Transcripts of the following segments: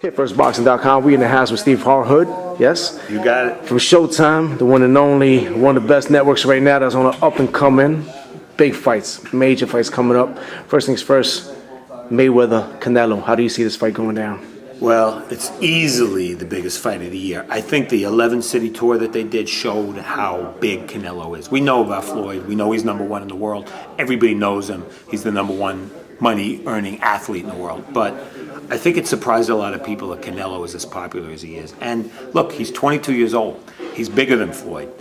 HitFirstBoxing.com. We in the house with Steve Farwood. Yes, you got it. From Showtime, the one and only, one of the best networks right now that's on an up and coming. Big fights, major fights coming up. First things first, Mayweather, Canelo. How do you see this fight going down? Well, it's easily the biggest fight of the year. I think the 11-city tour that they did showed how big Canelo is. We know about Floyd. We know he's number one in the world. Everybody knows him. He's the number one money-earning athlete in the world. But I think it surprised a lot of people that Canelo is as popular as he is. And look, he's 22 years old. He's bigger than Floyd.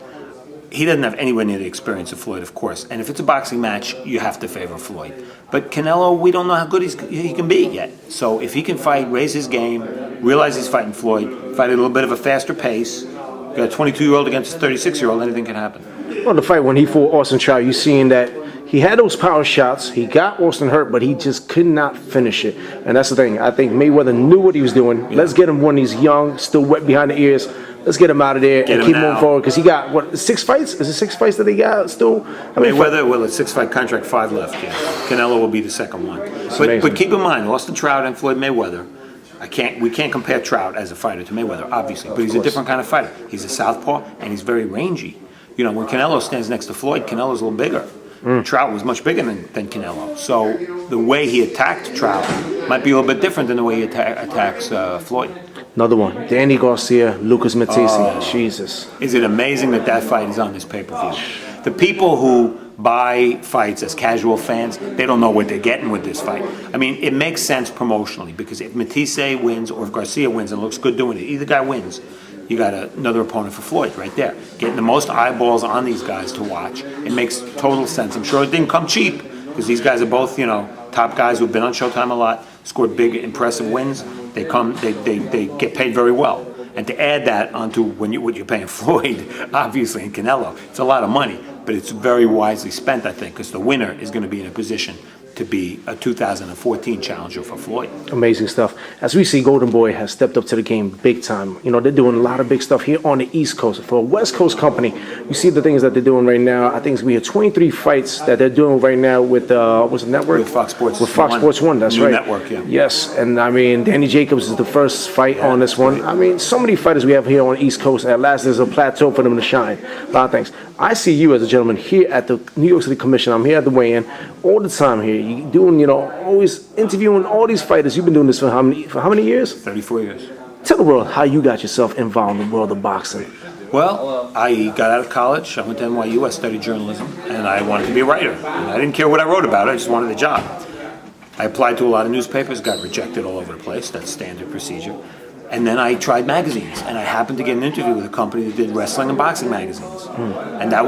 He doesn't have anywhere near the experience of Floyd, of course. And if it's a boxing match, you have to favor Floyd. But Canelo, we don't know how good he can be yet. So if he can fight, raise his game, realize he's fighting Floyd, fight at a little bit of a faster pace, got a 22-year-old against a 36-year-old, anything can happen. Well, the fight when he fought Austin Trout, you seen that he had those power shots. He got Austin hurt, but he just could not finish it. And that's the thing. I think Mayweather knew what he was doing. Yeah. Let's get him when he's young, still wet behind the ears. Let's get him out of there and keep moving forward. Because he got, what, 6 fights? Is it 6 fights that he got still? Mayweather, well, a 6-fight contract, 5 left, yeah. Canelo will be the second one. But keep in mind, Austin Trout and Floyd Mayweather, we can't compare Trout as a fighter to Mayweather, obviously. But he's a different kind of fighter. He's a southpaw, and he's very rangy. You know, when Canelo stands next to Floyd, Canelo's a little bigger. Trout was much bigger than Canelo. So the way he attacked Trout might be a little bit different than the way he attacks Floyd. Another one, Danny Garcia, Lucas Matthysse. Jesus. Is it amazing that fight is on this pay-per-view? The people who buy fights as casual fans, they don't know what they're getting with this fight. I mean, it makes sense promotionally because if Matthysse wins or if Garcia wins and looks good doing it, either guy wins. You got another opponent for Floyd right there. Getting the most eyeballs on these guys to watch. It makes total sense. I'm sure it didn't come cheap because these guys are both, top guys who've been on Showtime a lot, scored big, impressive wins. They get paid very well. And to add that onto what you're paying Floyd, obviously, and Canelo, it's a lot of money. But it's very wisely spent, I think, because the winner is going to be in a position to be a 2014 challenger for Floyd. Amazing stuff. As we see, Golden Boy has stepped up to the game big time. They're doing a lot of big stuff here on the East Coast. For a West Coast company, you see the things that they're doing right now. I think we have 23 fights that they're doing right now with, what's the network? With Fox Sports. With Fox Sports 1, that's New right. network, yeah. Yes, and I mean, Danny Jacobs is the first fight on this one. Right. I mean, so many fighters we have here on the East Coast. At last, there's a plateau for them to shine. A lot of things. I see you as a gentleman here at the New York City Commission. I'm here at the weigh-in all the time here. You doing, always interviewing all these fighters. You've been doing this for how many years? 34 years. Tell the world how you got yourself involved in the world of boxing. Well, I got out of college. I went to NYU. I studied journalism, and I wanted to be a writer. And I didn't care what I wrote about. I just wanted a job. I applied to a lot of newspapers, got rejected all over the place. That's standard procedure. And then I tried magazines, and I happened to get an interview with a company that did wrestling and boxing magazines. And I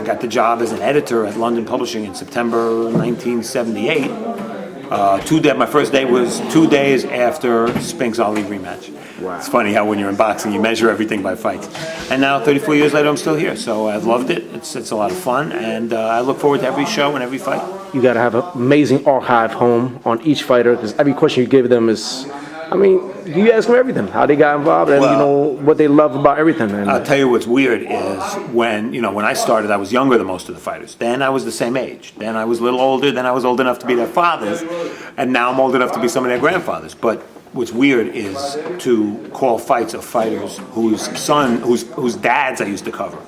got the job as an editor at London Publishing in September 1978. My first day was 2 days after Spinks Ali rematch. Wow. It's funny how when you're in boxing, you measure everything by fights. And now, 34 years later, I'm still here. So I've loved it. It's a lot of fun, and I look forward to every show and every fight. You got to have an amazing archive home on each fighter, because every question you give them is, you ask them everything, how they got involved, and what they love about everything. And I'll tell you what's weird is when I started, I was younger than most of the fighters. Then I was the same age. Then I was a little older. Then I was old enough to be their fathers, and now I'm old enough to be some of their grandfathers. But what's weird is to call fights of fighters whose dads I used to cover.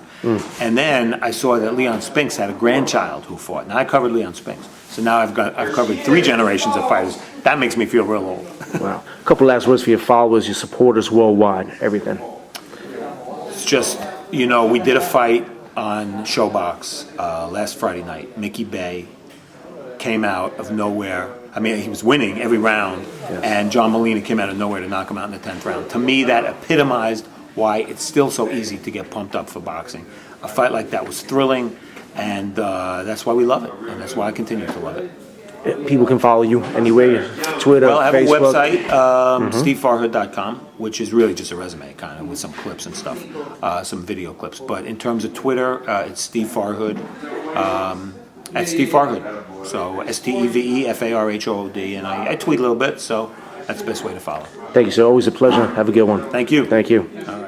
And then I saw that Leon Spinks had a grandchild who fought, and I covered Leon Spinks. So now I've covered 3 generations of fighters. That makes me feel real old. Wow. A couple last words for your followers, your supporters worldwide, everything. It's just, we did a fight on Showbox last Friday night. Mickey Bay came out of nowhere. He was winning every round, yes. And John Molina came out of nowhere to knock him out in the 10th round. To me, that epitomized why it's still so easy to get pumped up for boxing. A fight like that was thrilling, and that's why we love it, and that's why I continue to love it. People can follow you anyway, Twitter, Well, I have Facebook. a website, stevefarwood.com, which is really just a resume, kind of, with some clips and stuff, some video clips. But in terms of Twitter, it's Steve Farwood, at Steve Farwood. So STEVEFARHOOD, and I tweet a little bit, so that's the best way to follow. Thank you, sir. Always a pleasure. Have a good one. Thank you. Thank you. All right.